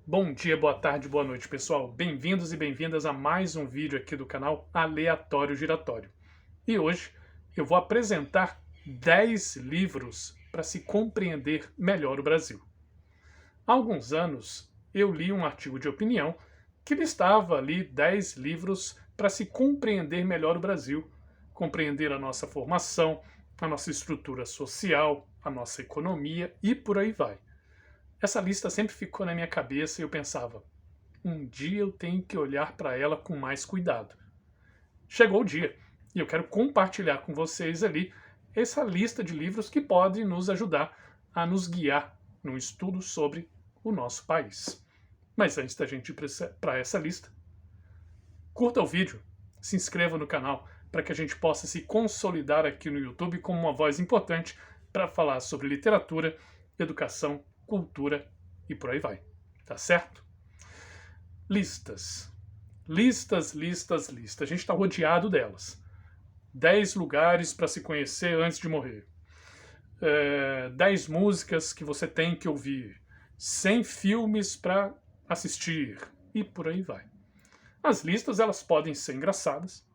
Bom dia, boa tarde, boa noite, pessoal. Bem-vindos e bem-vindas a mais um vídeo aqui do canal Aleatório Giratório. E hoje eu vou apresentar 10 livros para se compreender melhor o Brasil. Há alguns anos eu li um artigo de opinião que listava ali 10 livros para se compreender melhor o Brasil, compreender a nossa formação, a nossa estrutura social, a nossa economia e por aí vai. Essa lista sempre ficou na minha cabeça e eu pensava, um dia eu tenho que olhar para ela com mais cuidado. Chegou o dia e eu quero compartilhar com vocês ali essa lista de livros que podem nos ajudar a nos guiar no estudo sobre o nosso país. Mas antes da gente ir para essa lista, curta o vídeo, se inscreva no canal para que a gente possa se consolidar aqui no YouTube como uma voz importante para falar sobre literatura, educação, cultura e por aí vai. Tá certo? Listas. Listas, listas, listas. A gente está rodeado delas. 10 lugares para se conhecer antes de morrer. 10 músicas que você tem que ouvir. 100 filmes para assistir. E por aí vai. As listas elas podem ser engraçadas,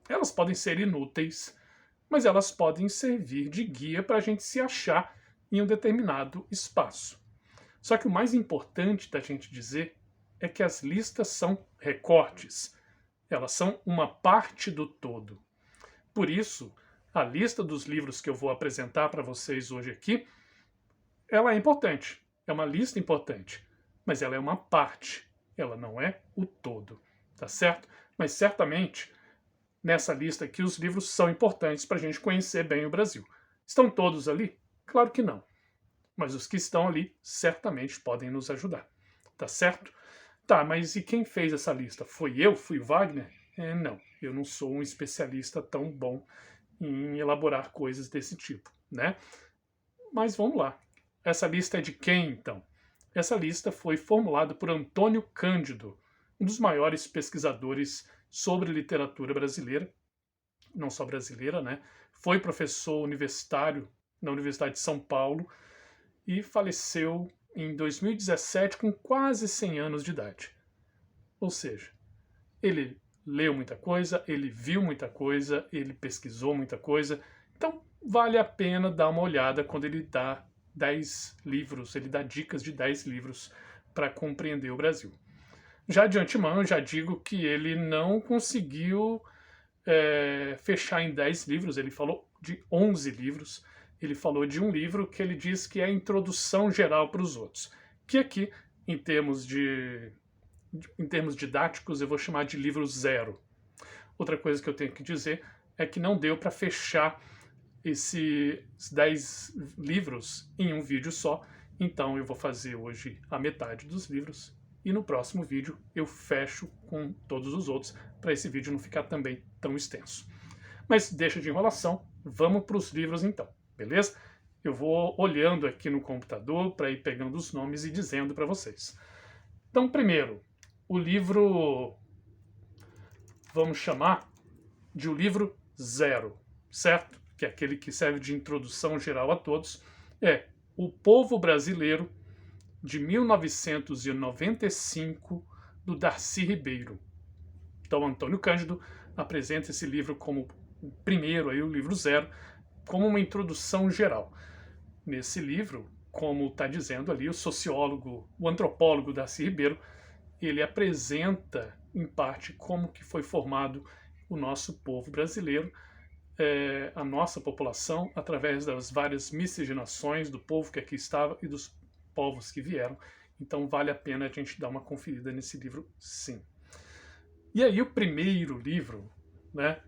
elas podem ser inúteis, mas elas podem servir de guia para a gente se achar em um determinado espaço. Só que o mais importante da gente dizer é que as listas são recortes. Elas são uma parte do todo. Por isso, a lista dos livros que eu vou apresentar para vocês hoje aqui, ela é importante. É uma lista importante. Mas ela é uma parte. Ela não é o todo. Tá certo? Mas certamente, nessa lista aqui, os livros são importantes para a gente conhecer bem o Brasil. Estão todos ali? Claro que não. Mas os que estão ali certamente podem nos ajudar. Tá certo? Tá, mas e quem fez essa lista? Foi eu? Fui Wagner? Não, eu não sou um especialista tão bom em elaborar coisas desse tipo, né? Mas vamos lá. Essa lista é de quem, então? Essa lista foi formulada por Antônio Cândido, um dos maiores pesquisadores sobre literatura brasileira, não só brasileira, né? Foi professor universitário na Universidade de São Paulo e faleceu em 2017 com quase 100 anos de idade. Ou seja, ele leu muita coisa, ele viu muita coisa, ele pesquisou muita coisa, então vale a pena dar uma olhada quando ele dá 10 livros, ele dá dicas de 10 livros para compreender o Brasil. Já de antemão, já digo que ele não conseguiu fechar em 10 livros, ele falou de 11 livros, ele falou de um livro que ele diz que é a introdução geral para os outros, que aqui, em termos didáticos, eu vou chamar de livro zero. Outra coisa que eu tenho que dizer é que não deu para fechar esses 10 livros em um vídeo só, então eu vou fazer hoje a metade dos livros e no próximo vídeo eu fecho com todos os outros, para esse vídeo não ficar também tão extenso. Mas deixa de enrolação, vamos para os livros então, beleza? Eu vou olhando aqui no computador para ir pegando os nomes e dizendo para vocês. Então, primeiro, o livro, vamos chamar de o livro zero, certo? Que é aquele que serve de introdução geral a todos, é O Povo Brasileiro, de 1995, do Darcy Ribeiro. Então, Antônio Cândido apresenta esse livro como o primeiro, aí, o livro zero, como uma introdução geral. Nesse livro, como está dizendo ali, o sociólogo, o antropólogo Darcy Ribeiro, ele apresenta, em parte, como que foi formado o nosso povo brasileiro, a nossa população, através das várias miscigenações do povo que aqui estava e dos povos que vieram. Então vale a pena a gente dar uma conferida nesse livro, sim. E aí o primeiro livro, né,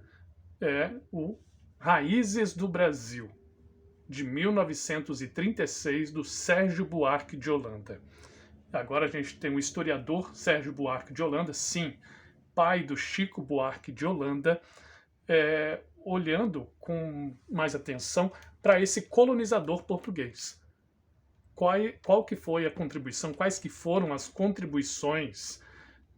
é o Raízes do Brasil, de 1936, do Sérgio Buarque de Holanda. Agora a gente tem o historiador Sérgio Buarque de Holanda, sim, pai do Chico Buarque de Holanda, olhando com mais atenção para esse colonizador português. Qual que foi a contribuição, quais que foram as contribuições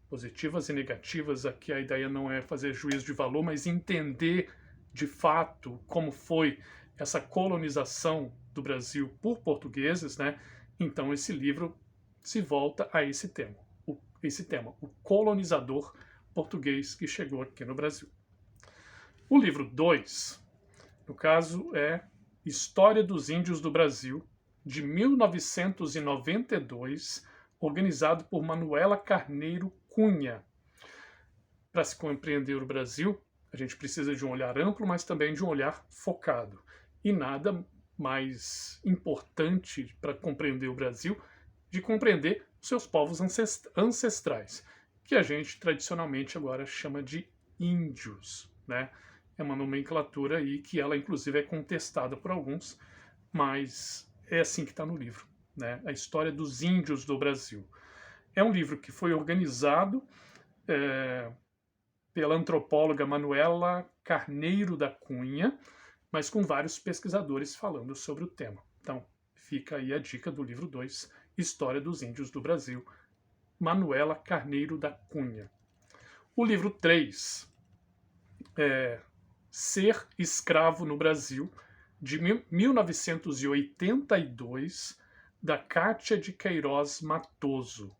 positivas e negativas? Aqui a ideia não é fazer juízo de valor, mas entender de fato como foi essa colonização do Brasil por portugueses, né? Então esse livro se volta a esse tema, o colonizador português que chegou aqui no Brasil. O livro 2, no caso, é História dos Índios do Brasil, de 1992, organizado por Manuela Carneiro Cunha. Para se compreender o Brasil, a gente precisa de um olhar amplo, mas também de um olhar focado. E nada mais importante para compreender o Brasil de compreender os seus povos ancestrais, que a gente tradicionalmente agora chama de índios, né? É uma nomenclatura aí que ela inclusive é contestada por alguns, mas é assim que está no livro, né? A história dos índios do Brasil. É um livro que foi organizado pela antropóloga Manuela Carneiro da Cunha, mas com vários pesquisadores falando sobre o tema. Então, fica aí a dica do livro 2, História dos Índios do Brasil, Manuela Carneiro da Cunha. O livro 3 é Ser Escravo no Brasil, de 1982, da Kátia de Queiroz Matoso.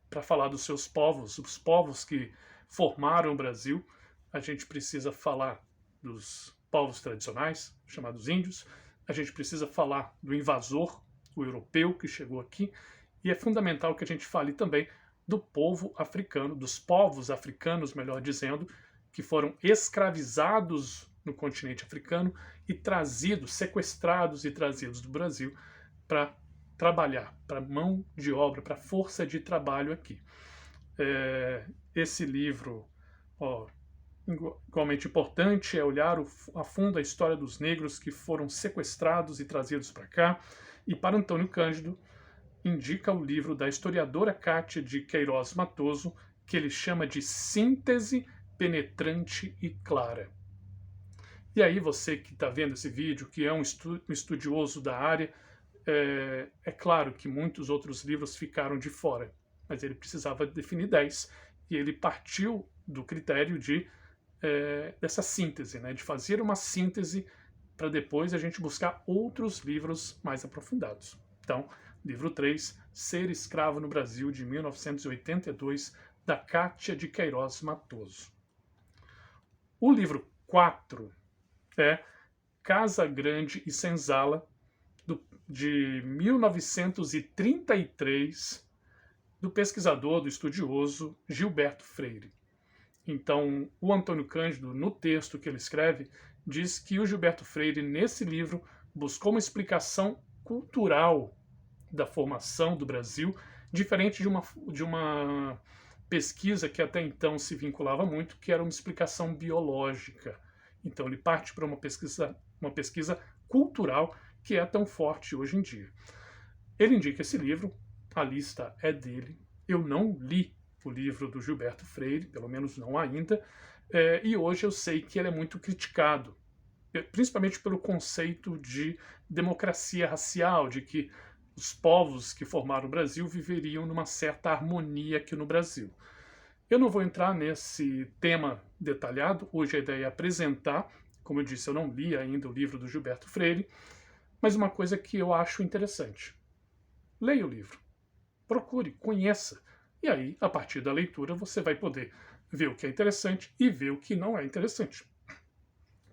Para falar dos seus povos, os povos que formaram o Brasil, a gente precisa falar dos povos tradicionais, chamados índios, a gente precisa falar do invasor, o europeu que chegou aqui, e é fundamental que a gente fale também do povo africano, dos povos africanos, melhor dizendo, que foram escravizados no continente africano e trazidos, sequestrados e trazidos do Brasil para trabalhar, para mão de obra, para força de trabalho aqui. Esse livro, igualmente importante, é olhar a fundo a história dos negros que foram sequestrados e trazidos para cá. E para Antônio Cândido, indica o livro da historiadora Kátia de Queiroz Matoso, que ele chama de Síntese Penetrante e Clara. E aí você que está vendo esse vídeo, que é um estudioso da área, é claro que muitos outros livros ficaram de fora, mas ele precisava definir 10, e ele partiu do critério dessa síntese, né, de fazer uma síntese para depois a gente buscar outros livros mais aprofundados. Então, livro 3, Ser Escravo no Brasil, de 1982, da Kátia de Queiroz Matoso. O livro 4 é Casa Grande e Senzala, de 1933, do pesquisador, do estudioso Gilberto Freire. Então, o Antônio Cândido, no texto que ele escreve, diz que o Gilberto Freire, nesse livro, buscou uma explicação cultural da formação do Brasil, diferente de uma pesquisa que até então se vinculava muito, que era uma explicação biológica. Então, ele parte para uma pesquisa cultural que é tão forte hoje em dia. Ele indica esse livro, a lista é dele. Eu não li o livro do Gilberto Freire, pelo menos não ainda, e hoje eu sei que ele é muito criticado, principalmente pelo conceito de democracia racial, de que os povos que formaram o Brasil viveriam numa certa harmonia aqui no Brasil. Eu não vou entrar nesse tema detalhado, hoje a ideia é apresentar, como eu disse, eu não li ainda o livro do Gilberto Freire, mas uma coisa que eu acho interessante. Leia o livro, procure, conheça, e aí, a partir da leitura, você vai poder ver o que é interessante e ver o que não é interessante.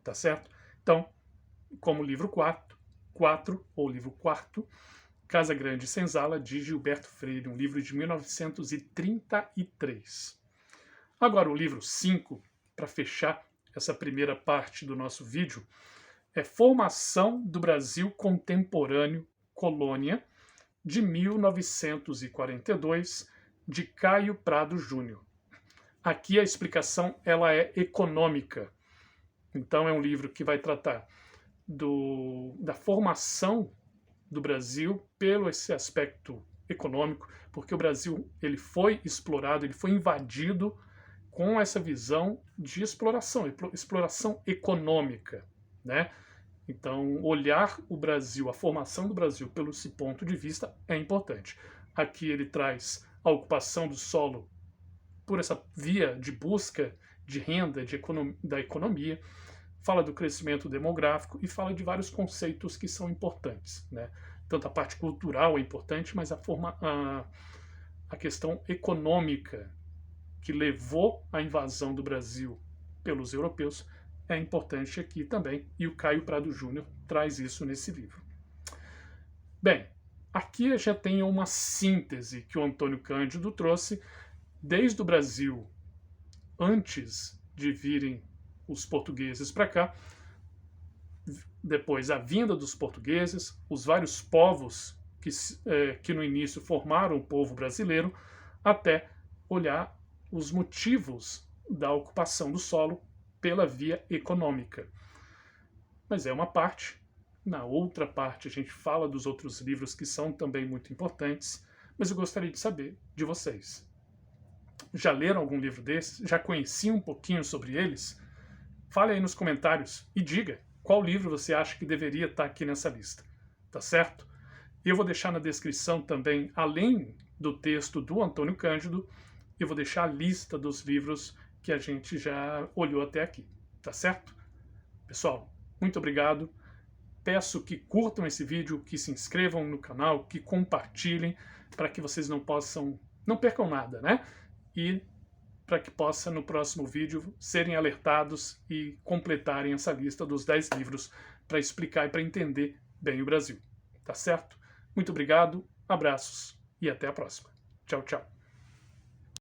Tá certo? Então, como livro 4 ou livro 4, Casa Grande e Senzala, de Gilberto Freire, um livro de 1933. Agora, o livro 5, para fechar essa primeira parte do nosso vídeo, é Formação do Brasil Contemporâneo, Colônia, de 1942, de Caio Prado Júnior. Aqui a explicação ela é econômica. Então é um livro que vai tratar da formação do Brasil pelo esse aspecto econômico, porque o Brasil ele foi explorado, ele foi invadido com essa visão de exploração econômica, né? Então, olhar o Brasil, a formação do Brasil pelo esse ponto de vista é importante. Aqui ele traz a ocupação do solo por essa via de busca de renda, da economia, fala do crescimento demográfico e fala de vários conceitos que são importantes, né? tanto a parte cultural é importante, mas a questão econômica que levou à invasão do Brasil pelos europeus é importante aqui também, e o Caio Prado Júnior traz isso nesse livro. Bem, aqui já tem uma síntese que o Antônio Cândido trouxe desde o Brasil, antes de virem os portugueses para cá, depois a vinda dos portugueses, os vários povos que no início formaram o povo brasileiro, até olhar os motivos da ocupação do solo pela via econômica. Mas é uma parte. Na outra parte a gente fala dos outros livros que são também muito importantes, mas eu gostaria de saber de vocês. Já leram algum livro desses? Já conheciam um pouquinho sobre eles? Fale aí nos comentários e diga qual livro você acha que deveria estar aqui nessa lista, tá certo? Eu vou deixar na descrição também, além do texto do Antônio Cândido, eu vou deixar a lista dos livros que a gente já olhou até aqui, tá certo? Pessoal, muito obrigado. Peço que curtam esse vídeo, que se inscrevam no canal, que compartilhem, para que vocês não percam nada, né? E para que possa, no próximo vídeo, serem alertados e completarem essa lista dos 10 livros para explicar e para entender bem o Brasil. Tá certo? Muito obrigado, abraços e até a próxima. Tchau, tchau.